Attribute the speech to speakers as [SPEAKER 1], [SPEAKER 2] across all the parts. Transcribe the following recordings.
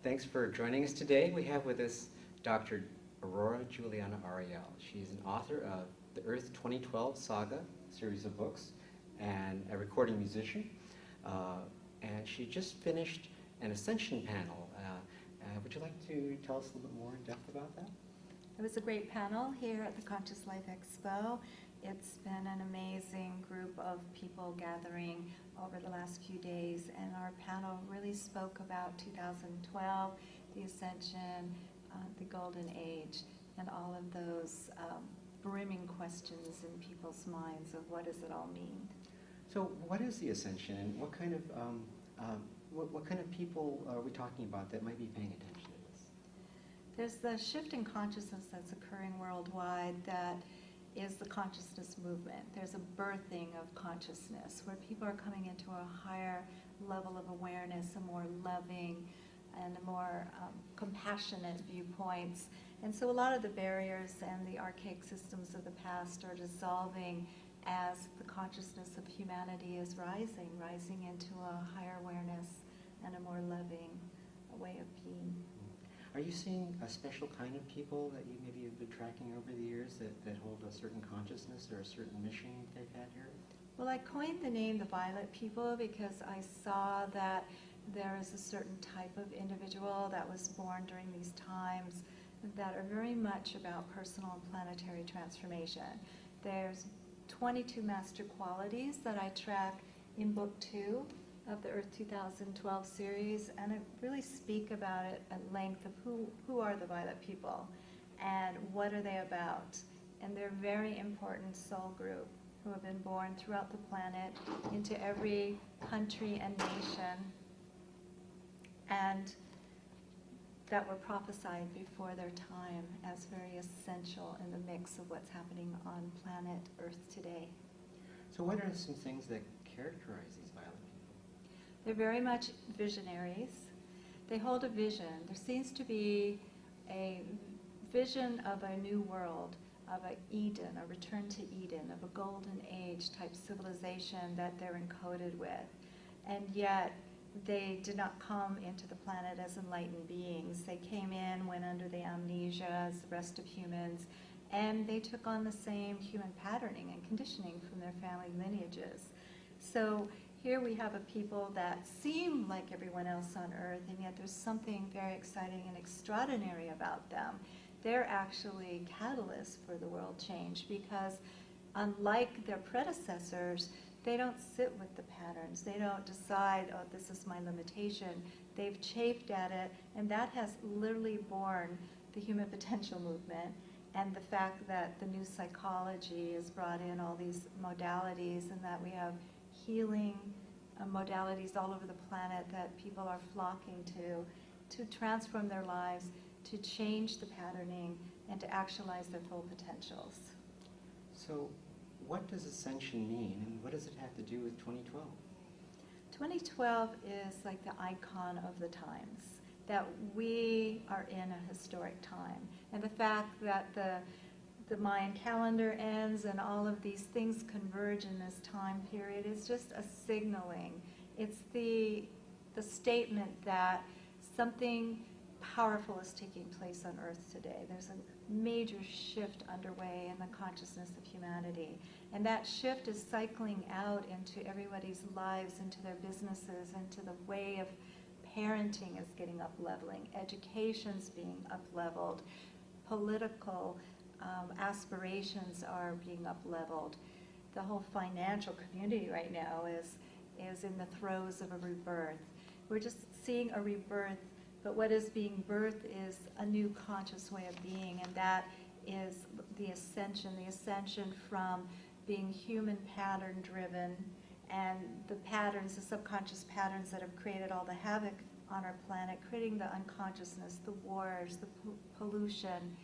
[SPEAKER 1] Thanks for joining us today. We have with us Dr. Aurora Juliana Ariel. She's an author of the Earth 2012 Saga series of books and a recording musician. And she just finished an Ascension panel. Would you like to tell us a little bit more in depth about that?
[SPEAKER 2] It was a great panel here at the Conscious Life Expo. It's been an amazing group of people gathering over the last few days, and our panel really spoke about 2012, the Ascension, the Golden Age, and all of those brimming questions in people's minds of what does it all mean.
[SPEAKER 1] So what is the Ascension, and what kind of people are we talking about that might be paying attention to this?
[SPEAKER 2] There's the shift in consciousness that's occurring worldwide that is the consciousness movement. There's a birthing of consciousness where people are coming into a higher level of awareness, a more loving and a more compassionate viewpoints. And so a lot of the barriers and the archaic systems of the past are dissolving as the consciousness of humanity is rising into a higher awareness and a more loving way of being.
[SPEAKER 1] Are you seeing a special kind of people that you maybe have been tracking over the years that hold a certain consciousness or a certain mission they've had here?
[SPEAKER 2] Well, I coined the name the Violet People because I saw that there is a certain type of individual that was born during these times that are very much about personal and planetary transformation. There's 22 master qualities that I track in book 2 of the Earth 2012 series, and I really speak about it at length of who are the Violet People and what are they about. And they're a very important soul group who have been born throughout the planet into every country and nation, and that were prophesied before their time as very essential in the mix of what's happening on planet Earth today.
[SPEAKER 1] So what are some things that characterize these Violet people?
[SPEAKER 2] They're very much visionaries. They hold a vision. There seems to be a vision of a new world, of an Eden, a return to Eden, of a golden age type civilization that they're encoded with. And yet, they did not come into the planet as enlightened beings. They came in, went under the amnesia as the rest of humans, and they took on the same human patterning and conditioning from their family lineages. So here we have a people that seem like everyone else on Earth, and yet there's something very exciting and extraordinary about them. They're actually catalysts for the world change because unlike their predecessors, they don't sit with the patterns. They don't decide, oh, this is my limitation. They've chafed at it, and that has literally born the human potential movement and the fact that the new psychology has brought in all these modalities and that we have healing modalities all over the planet that people are flocking to transform their lives, to change the patterning, and to actualize their full potentials.
[SPEAKER 1] So what does Ascension mean, and what does it have to do with 2012?
[SPEAKER 2] 2012 is like the icon of the times, that we are in a historic time. And the fact that the Mayan calendar ends and all of these things converge in this time period is just a signaling. It's the statement that something powerful is taking place on Earth today. There's a major shift underway in the consciousness of humanity. And that shift is cycling out into everybody's lives, into their businesses, into the way of parenting is getting up-leveling, education's being up-leveled, political aspirations are being up-leveled. The whole financial community right now is in the throes of a rebirth. We're just seeing a rebirth, but what is being birthed is a new conscious way of being, and that is the ascension from being human pattern-driven, and the patterns, the subconscious patterns that have created all the havoc on our planet, creating the unconsciousness, the wars, the pollution,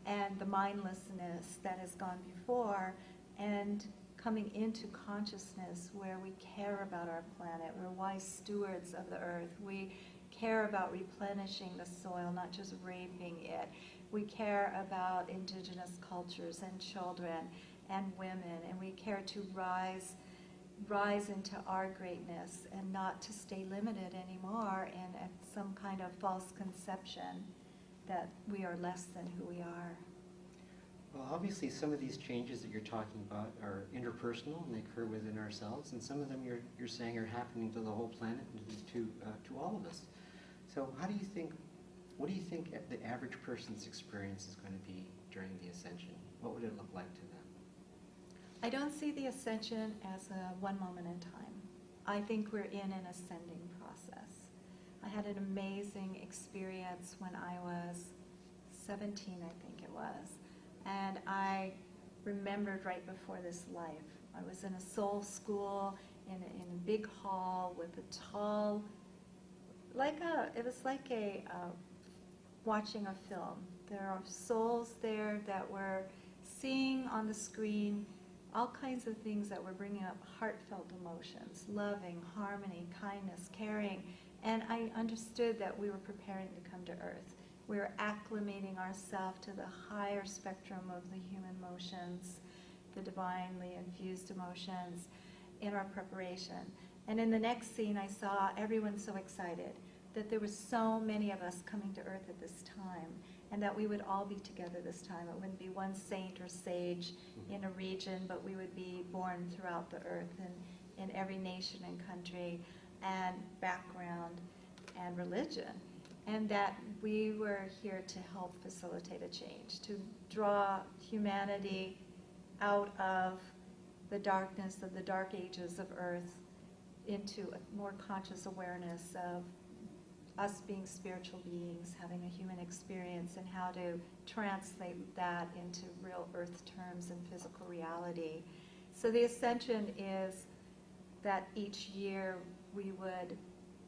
[SPEAKER 2] and the mindlessness that has gone before, and coming into consciousness where we care about our planet. We're wise stewards of the earth. We care about replenishing the soil, not just raping it. We care about indigenous cultures and children and women, and we care to rise rise into our greatness and not to stay limited anymore in some kind of false conception that we are less than who we are.
[SPEAKER 1] Well, obviously some of these changes that you're talking about are interpersonal and they occur within ourselves, and some of them you're saying are happening to the whole planet and to all of us. So what do you think the average person's experience is going to be during the Ascension? What would it look like to them?
[SPEAKER 2] I don't see the Ascension as a one moment in time. I think we're in an ascending process. I had an amazing experience when I was 17, I think it was. And I remembered right before this life. I was in a soul school in a big hall with a tall, it was like watching a film. There are souls there that were seeing on the screen all kinds of things that were bringing up heartfelt emotions, loving, harmony, kindness, caring. And I understood that we were preparing to come to Earth. We were acclimating ourselves to the higher spectrum of the human emotions, the divinely infused emotions, in our preparation. And in the next scene, I saw everyone so excited that there were so many of us coming to Earth at this time, and that we would all be together this time. It wouldn't be one saint or sage in a region, but we would be born throughout the Earth and in every nation and country and background and religion. And that we were here to help facilitate a change, to draw humanity out of the darkness of the dark ages of Earth into a more conscious awareness of us being spiritual beings, having a human experience, and how to translate that into real Earth terms and physical reality. So the Ascension is that each year we would,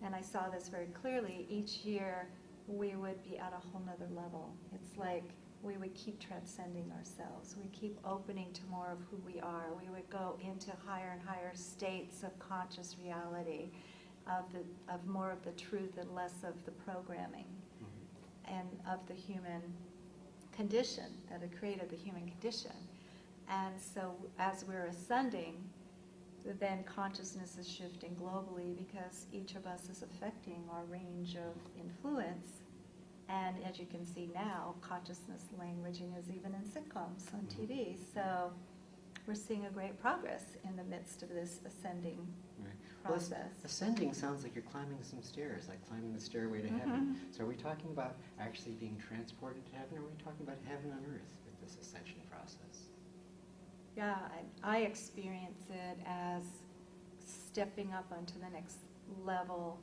[SPEAKER 2] and I saw this very clearly, each year we would be at a whole nother level. It's like we would keep transcending ourselves. We keep opening to more of who we are. We would go into higher and higher states of conscious reality, of more of the truth and less of the programming, and of the human condition that had created the human condition. And so as we're ascending, then consciousness is shifting globally because each of us is affecting our range of influence. And as you can see now, consciousness languaging is even in sitcoms on TV. So we're seeing a great progress in the midst of this ascending process.
[SPEAKER 1] Well, ascending sounds like you're climbing some stairs, like climbing the stairway to heaven. So are we talking about actually being transported to heaven, or are we talking about heaven on earth with this ascension process?
[SPEAKER 2] Yeah, I experience it as stepping up onto the next level,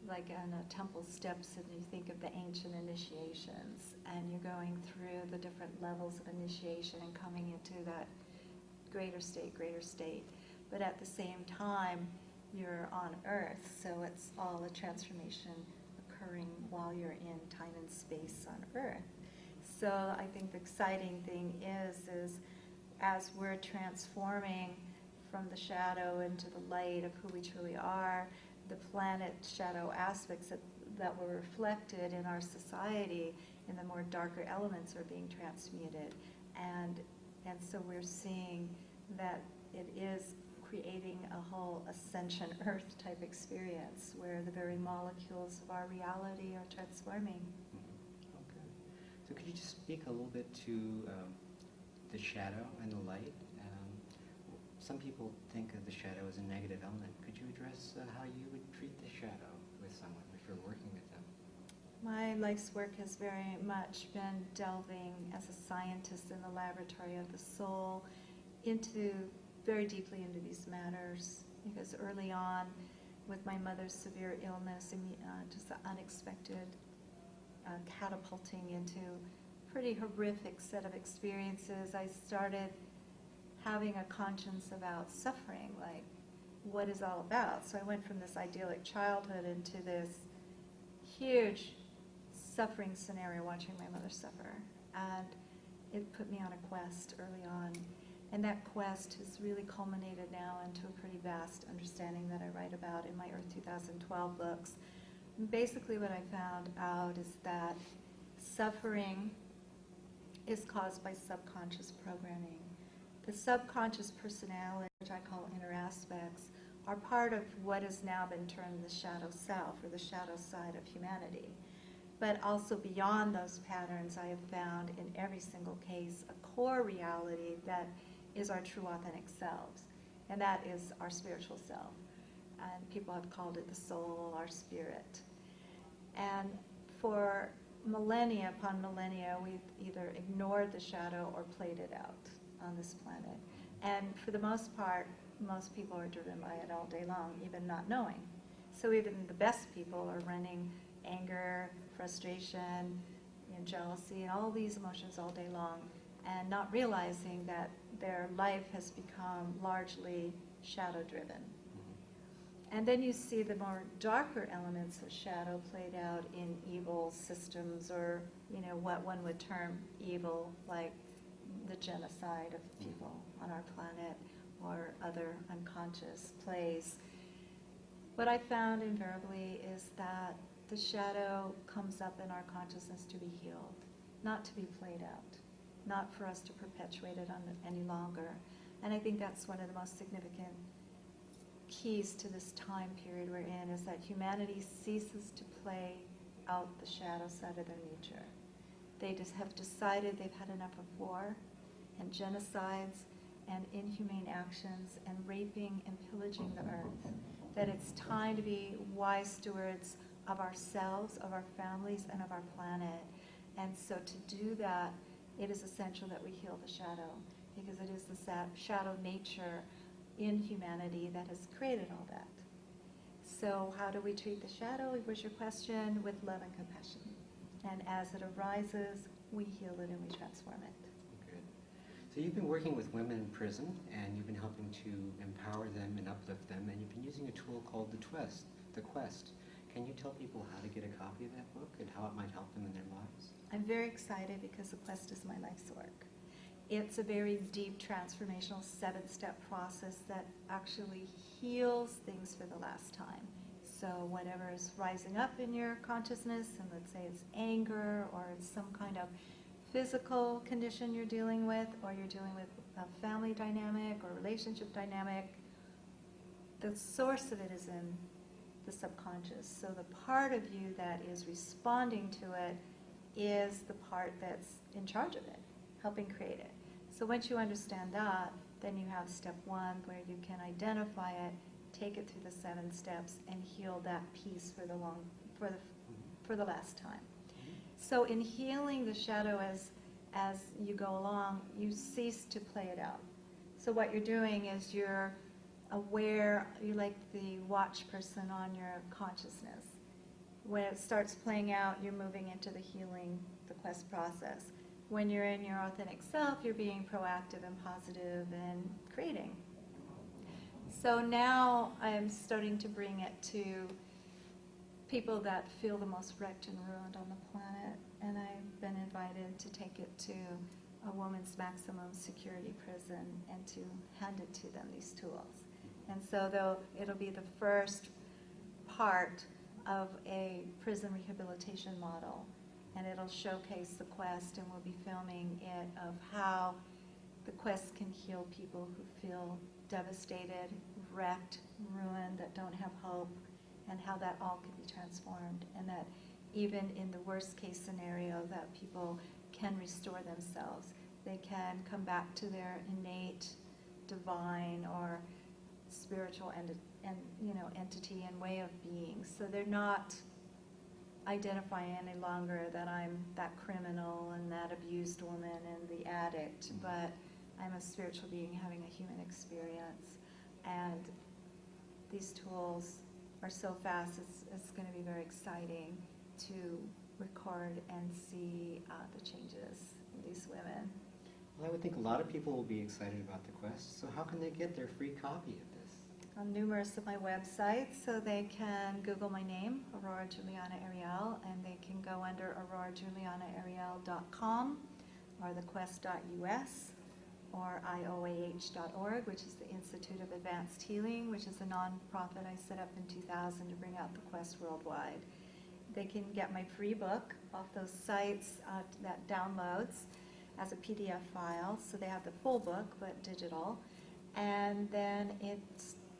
[SPEAKER 2] like on a temple steps, and you think of the ancient initiations, and you're going through the different levels of initiation and coming into that greater state. But at the same time, you're on Earth, so it's all a transformation occurring while you're in time and space on Earth. So I think the exciting thing is as we're transforming from the shadow into the light of who we truly are, the planet shadow aspects that were reflected in our society in the more darker elements are being transmuted. And so we're seeing that it is creating a whole ascension Earth type experience where the very molecules of our reality are transforming.
[SPEAKER 1] Okay. So could you just speak a little bit to the shadow and the light? Some people think of the shadow as a negative element. Could you address how you would treat the shadow with someone if you're working with them?
[SPEAKER 2] My life's work has very much been delving as a scientist in the laboratory of the soul very deeply into these matters, because early on with my mother's severe illness and just the unexpected catapulting into a pretty horrific set of experiences, I started having a conscience about suffering, like what is all about. So I went from this idyllic childhood into this huge suffering scenario, watching my mother suffer. And it put me on a quest early on. And that quest has really culminated now into a pretty vast understanding that I write about in my Earth 2012 books. And basically what I found out is that suffering is caused by subconscious programming. The subconscious personality, which I call inner aspects, are part of what has now been termed the shadow self, or the shadow side of humanity. But also beyond those patterns, I have found in every single case a core reality that is our true authentic selves, and that is our spiritual self. And people have called it the soul, our spirit. And for millennia upon millennia, we've either ignored the shadow or played it out on this planet. And for the most part, most people are driven by it all day long, even not knowing. So even the best people are running anger, frustration, jealousy, and all these emotions all day long, and not realizing that their life has become largely shadow-driven. And then you see the more darker elements of shadow played out in evil systems, or what one would term evil, like the genocide of people on our planet, or other unconscious plays. What I found invariably is that the shadow comes up in our consciousness to be healed, not to be played out, not for us to perpetuate it any longer. And I think that's one of the most significant keys to this time period we're in, is that humanity ceases to play out the shadow side of their nature. They just have decided they've had enough of war and genocides and inhumane actions and raping and pillaging the earth, that it's time to be wise stewards of ourselves, of our families, and of our planet. And so to do that, it is essential that we heal the shadow, because it is the shadow nature in humanity that has created all that. So how do we treat the shadow, was your question? With love and compassion. And as it arises, we heal it and we transform it.
[SPEAKER 1] Good. So you've been working with women in prison, and you've been helping to empower them and uplift them, and you've been using a tool called the Quest. Can you tell people how to get a copy of that book and how it might help them in their lives?
[SPEAKER 2] I'm very excited because the Quest is my life's work. It's a very deep transformational 7-step process that actually heals things for the last time. So whatever is rising up in your consciousness, and let's say it's anger, or it's some kind of physical condition you're dealing with, or you're dealing with a family dynamic or relationship dynamic, the source of it is in the subconscious. So the part of you that is responding to it is the part that's in charge of it, helping create it. So once you understand that, then you have step 1, where you can identify it, take it through the 7 steps, and heal that piece for the last time. So in healing the shadow as you go along, you cease to play it out. So what you're doing is you're aware, you're like the watch person on your consciousness. When it starts playing out, you're moving into the healing, the Quest process. When you're in your authentic self, you're being proactive and positive and creating. So now I'm starting to bring it to people that feel the most wrecked and ruined on the planet, and I've been invited to take it to a woman's maximum security prison and to hand it to them, these tools. And so it'll be the first part of a prison rehabilitation model, and it'll showcase the Quest, and we'll be filming it, of how the Quest can heal people who feel devastated, wrecked, ruined, that don't have hope, and how that all can be transformed, and that even in the worst case scenario, that people can restore themselves. They can come back to their innate, divine, or spiritual entity and way of being. So they're not identifying any longer that I'm that criminal and that abused woman and the addict, but I'm a spiritual being having a human experience. And these tools are so fast, it's going to be very exciting to record and see the changes in these women.
[SPEAKER 1] Well, I would think a lot of people will be excited about the Quest, so how can they get their free copy of this?
[SPEAKER 2] On numerous of my websites, so they can Google my name, Aurora Juliana Ariel, and they can go under aurorajulianaariel.com or thequest.us or ioah.org, which is the Institute of Advanced Healing, which is a nonprofit I set up in 2000 to bring out the Quest worldwide. They can get my free book off those sites that downloads. as a PDF file, so they have the full book, but digital. And then it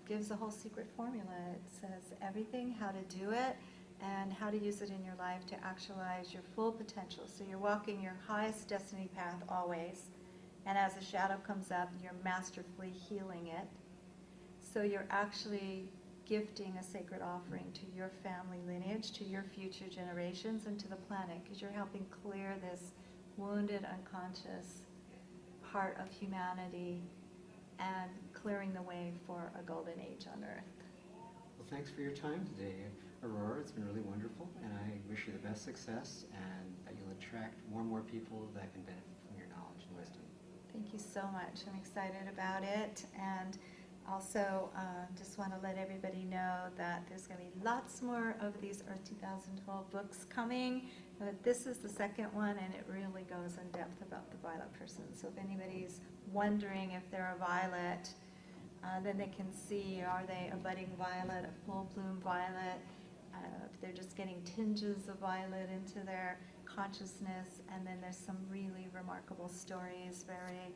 [SPEAKER 2] gives a whole secret formula. It says everything, how to do it, and how to use it in your life to actualize your full potential. So you're walking your highest destiny path always, and as a shadow comes up, you're masterfully healing it. So you're actually gifting a sacred offering to your family lineage, to your future generations, and to the planet, because you're helping clear this wounded, unconscious part of humanity and clearing the way for a golden age on Earth.
[SPEAKER 1] Well, thanks for your time today, Aurora. It's been really wonderful, and I wish you the best success and that you'll attract more and more people that can benefit from your knowledge and wisdom.
[SPEAKER 2] Thank you so much. I'm excited about it, and also just want to let everybody know that there's going to be lots more of these Earth 2012 books coming. But this is the second one, and it really goes in depth about the violet person. So if anybody's wondering if they're a violet, then they can see, are they a budding violet, a full bloom violet, if they're just getting tinges of violet into their consciousness. And then there's some really remarkable stories, very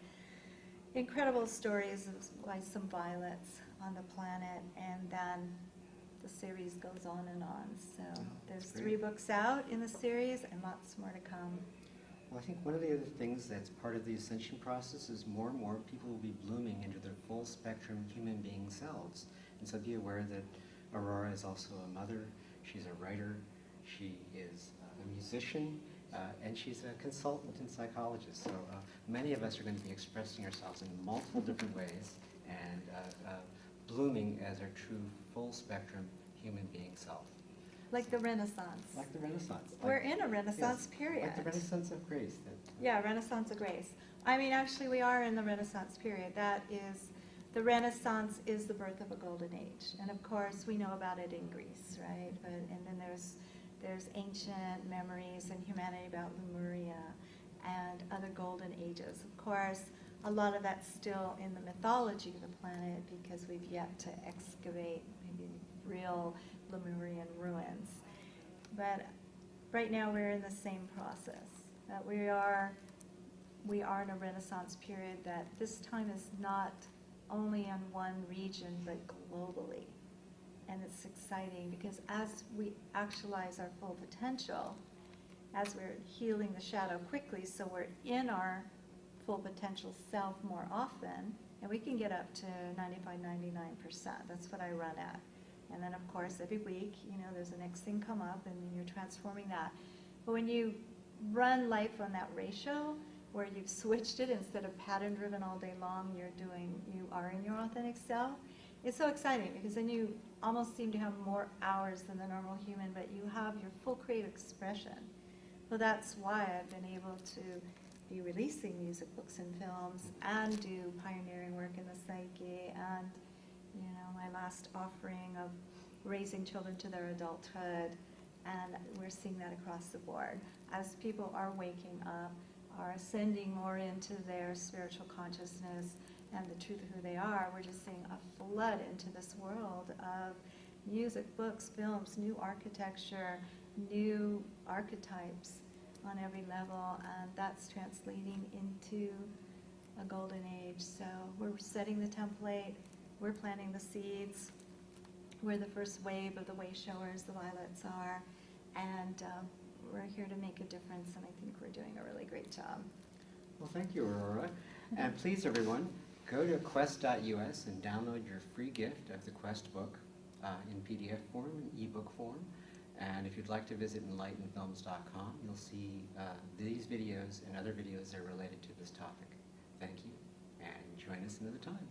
[SPEAKER 2] incredible stories of by some violets on the planet, and then the series goes on and on. So there's 3 books out in the series and lots more to come.
[SPEAKER 1] Well, I think one of the other things that's part of the ascension process is more and more people will be blooming into their full spectrum human being selves. And so be aware that Aurora is also a mother, she's a writer, she is a musician, and she's a consultant and psychologist. So many of us are going to be expressing ourselves in multiple different ways and blooming as our true full spectrum human being self.
[SPEAKER 2] Like the Renaissance.
[SPEAKER 1] Like the Renaissance.
[SPEAKER 2] We're in a Renaissance period.
[SPEAKER 1] Like the Renaissance of grace.
[SPEAKER 2] Yeah, Renaissance of grace. I mean, actually, we are in the Renaissance period. That is, the Renaissance is the birth of a golden age. And of course, we know about it in Greece, right? And then there's ancient memories in humanity about Lemuria and other golden ages. Of course, a lot of that's still in the mythology of the planet because we've yet to excavate maybe real Lemurian ruins. But right now we're in the same process. That we are in a Renaissance period that this time is not only in one region but globally. And it's exciting because as we actualize our full potential, as we're healing the shadow quickly, so we're in our full potential self more often, and we can get up to 95, 99%. That's what I run at. And then, of course, every week, there's the next thing come up, and then you're transforming that. But when you run life on that ratio, where you've switched it, instead of pattern-driven all day long, you are in your authentic self, it's so exciting because then you almost seem to have more hours than the normal human, but you have your full creative expression. So that's why I've been able to be releasing music, books, and films, and do pioneering work in the psyche, and my last offering of raising children to their adulthood, and we're seeing that across the board. As people are waking up, are ascending more into their spiritual consciousness and the truth of who they are, we're just seeing a flood into this world of music, books, films, new architecture, new archetypes on every level, and that's translating into a golden age. So we're setting the template, we're planting the seeds, we're the first wave of the way showers, the violets are, and we're here to make a difference, and I think we're doing a really great job.
[SPEAKER 1] Well, thank you, Aurora. And please, everyone, go to quest.us and download your free gift of the Quest book in PDF form and ebook form. And if you'd like to visit enlightenedfilms.com, you'll see these videos and other videos that are related to this topic. Thank you, and join us another time.